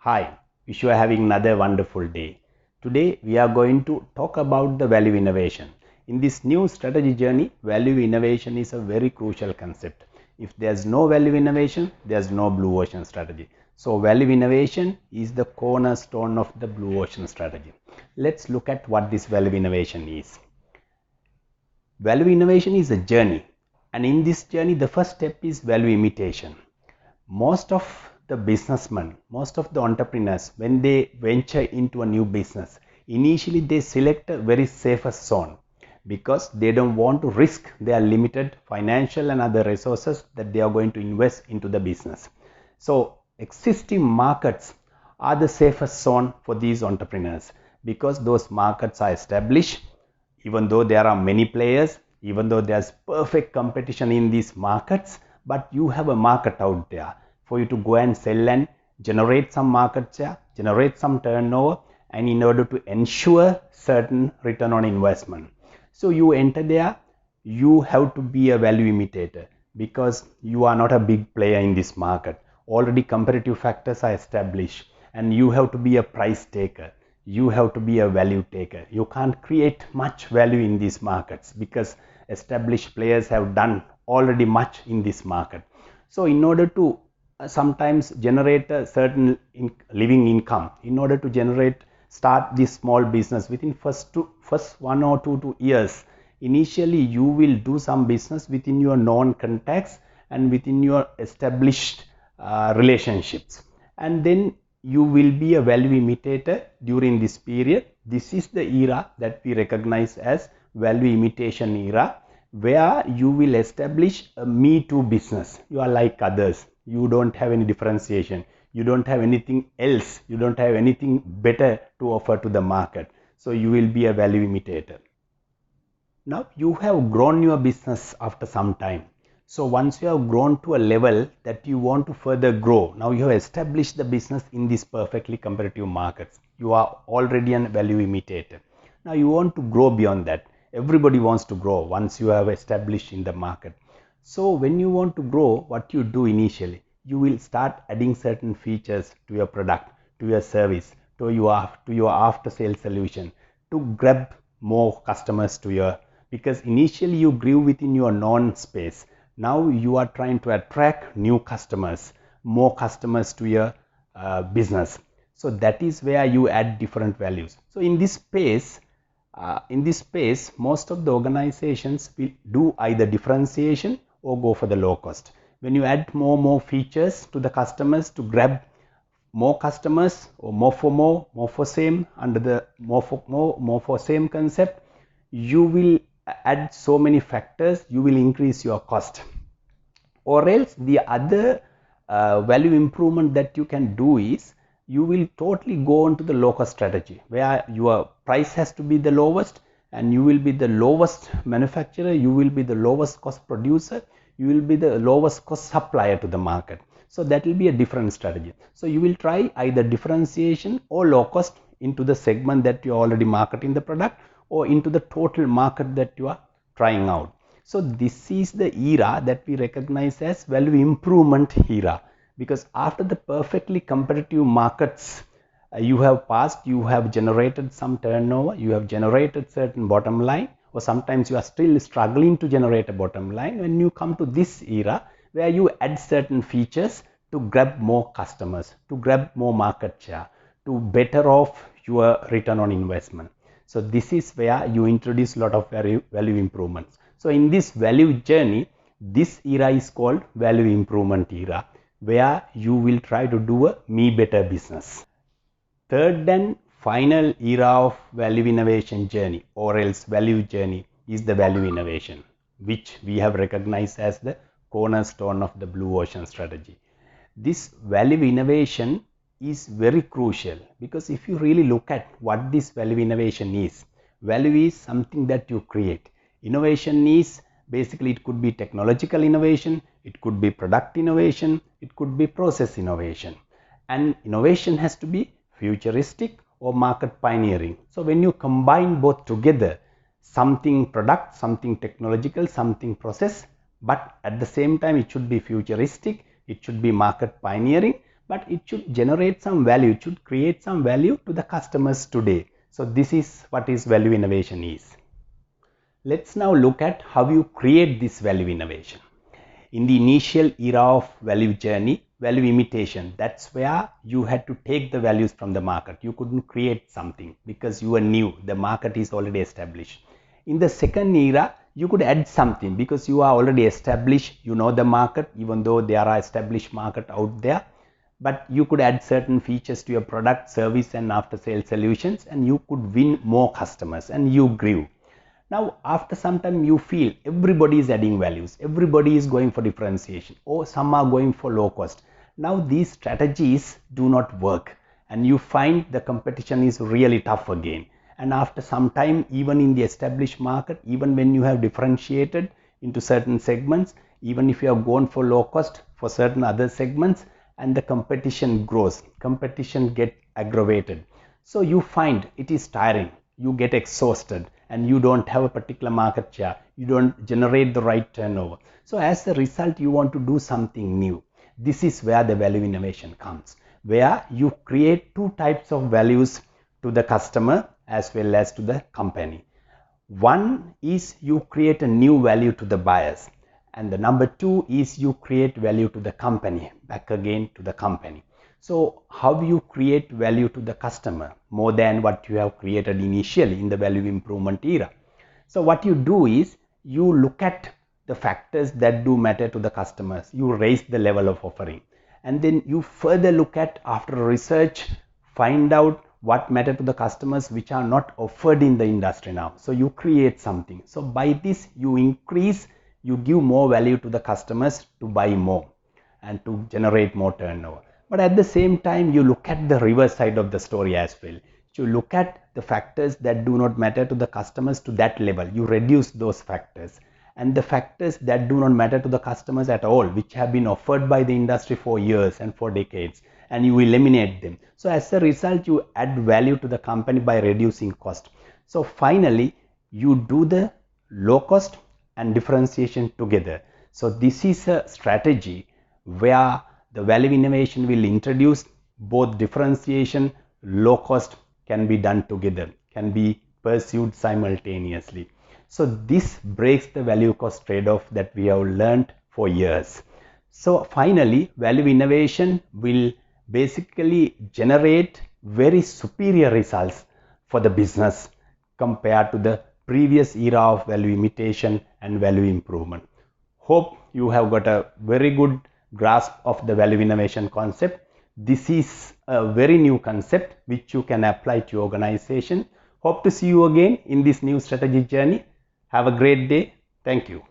Hi, wish you are having another wonderful day. Today we are going to talk about the value innovation. In this new strategy journey, value innovation is a very crucial concept. If there's no value innovation, there's no blue ocean strategy. So value innovation is the cornerstone of the blue ocean strategy. Let's look at what this value innovation is. Value innovation is a journey, and in this journey the first step is value imitation. Most of the businessmen, most of the entrepreneurs, when they venture into a new business, initially they select a very safest zone because they don't want to risk their limited financial and other resources that they are going to invest into the business. So existing markets are the safest zone for these entrepreneurs because those markets are established. Even though there are many players, even though there's perfect competition in these markets, but you have a market out there for you to go and sell and generate some market share, generate some turnover, and in order to ensure certain return on investment. So you enter there, you have to be a value imitator because you are not a big player in this market. Already competitive factors are established and you have to be a price taker. You have to be a value taker. You can't create much value in these markets because established players have done already much in this market. So in order to sometimes generate a certain living income, in order to start this small business within first 1 or 2 years, initially you will do some business within your known contacts and within your established relationships, and then you will be a value imitator during this period. This is the era that we recognize as value imitation era, where you will establish a me too business. You are like others. You don't have any differentiation. You don't have anything else. You don't have anything better to offer to the market. So you will be a value imitator. Now you have grown your business after some time. So once you have grown to a level that you want to further grow, now you have established the business in these perfectly competitive markets. You are already a value imitator. Now you want to grow beyond that. Everybody wants to grow once you have established in the market. So when you want to grow, what you do initially, you will start adding certain features to your product, to your service, to your after sales solution to grab more customers to your, because initially you grew within your known space. Now you are trying to attract new customers, more customers to your business. So that is where you add different values. So in this space, most of the organizations will do either differentiation or go for the low cost. When you add more features to the customers to grab more customers, or more for same, under the more for same concept, you will add so many factors, you will increase your cost. Or else the other value improvement that you can do is you will totally go on to the low cost strategy, where your price has to be the lowest and you will be the lowest manufacturer, you will be the lowest cost producer, you will be the lowest cost supplier to the market. So that will be a different strategy. So you will try either differentiation or low cost into the segment that you are already marketing the product, or into the total market that you are trying out. So this is the era that we recognize as value improvement era, because after the perfectly competitive markets you have passed, you have generated some turnover, you have generated certain bottom line, or sometimes you are still struggling to generate a bottom line. When you come to this era where you add certain features to grab more customers, to grab more market share, to better off your return on investment. So this is where you introduce a lot of value improvements. So in this value journey, this era is called value improvement era, where you will try to do a me better business. Third and final era of value innovation journey, or else value journey, is the value innovation, which we have recognized as the cornerstone of the blue ocean strategy. This value innovation is very crucial, because if you really look at what this value innovation is, value is something that you create. Innovation is basically, it could be technological innovation, it could be product innovation, it could be process innovation, and innovation has to be futuristic or market pioneering. So when you combine both together, something product, something technological, something process, but at the same time it should be futuristic, it should be market pioneering, but it should generate some value, it should create some value to the customers today. So this is what is value innovation is. Let's now look at how you create this value innovation. In the initial era of value journey, value imitation, that's where you had to take the values from the market. You couldn't create something because you were new, the market is already established. In the second era, you could add something because you are already established, you know the market, even though there are established market out there, but you could add certain features to your product, service and after sales solutions, and you could win more customers and you grew. Now, after some time, you feel everybody is adding values, everybody is going for differentiation, or some are going for low cost. Now, these strategies do not work, and you find the competition is really tough again. And after some time, even in the established market, even when you have differentiated into certain segments, even if you have gone for low cost for certain other segments, and the competition grows, competition gets aggravated. So you find it is tiring, you get exhausted, and you don't have a particular market share, you don't generate the right turnover. So as a result, you want to do something new. This is where the value innovation comes, where you create two types of values to the customer as well as to the company. One is you create a new value to the buyers, and the number two is you create value to the company, back again to the company. So how you create value to the customer more than what you have created initially in the value improvement era. So what you do is you look at the factors that do matter to the customers, you raise the level of offering, and then you further look at, after research, find out what matter to the customers which are not offered in the industry now. So you create something. So by this you increase, you give more value to the customers to buy more and to generate more turnover. But at the same time, you look at the reverse side of the story as well. You look at the factors that do not matter to the customers to that level. You reduce those factors. And the factors that do not matter to the customers at all, which have been offered by the industry for years and for decades, and you eliminate them. So as a result, you add value to the company by reducing cost. So finally, you do the low cost and differentiation together. So this is a strategy where the value innovation will introduce both differentiation, low cost can be done together, can be pursued simultaneously. So this breaks the value cost trade-off that we have learned for years. So finally, value innovation will basically generate very superior results for the business compared to the previous era of value imitation and value improvement. Hope you have got a very good grasp of the value innovation concept. This is a very new concept which you can apply to your organization. Hope to see you again in this new strategy journey. Have a great day. Thank you.